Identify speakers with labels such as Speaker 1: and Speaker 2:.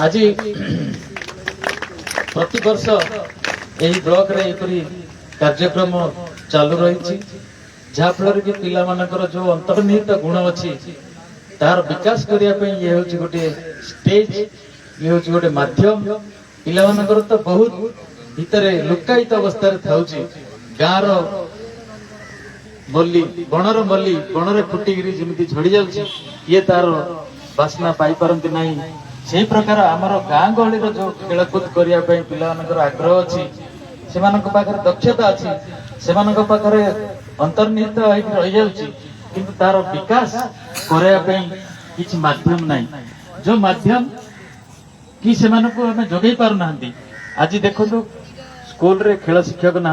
Speaker 1: आज प्रति वर्ष यही ब्लॉक रे एपरी कार्यक्रम चालू रही जहाँफल कि पिला मानकर जो अंतर्निहित गुण अच्छी तार विकास करने ये हूँ गोटे स्टेज ये हूँ गोटे माध्यम पिला मानकर तो बहुत भितर लुकायित अवस्था थाउची गाँव मल्ली बणर मल्ली बणरे फुटिकी जमी झड़ी जाऊँ ये तार बासना पाई पारती नहीं से प्रकार आमर गाँ गहली जो खेलकूद करने पिलाମାନଙ୍କର आग्रह अच्छी से दक्षता अच्छी से अंतर्निहित रही जाऊँ किंतु तार विकास करने किसी माध्यम नहीं जो माध्यम कि से आम जगै पारना आज देखो स्कूल रे खेल शिक्षक ना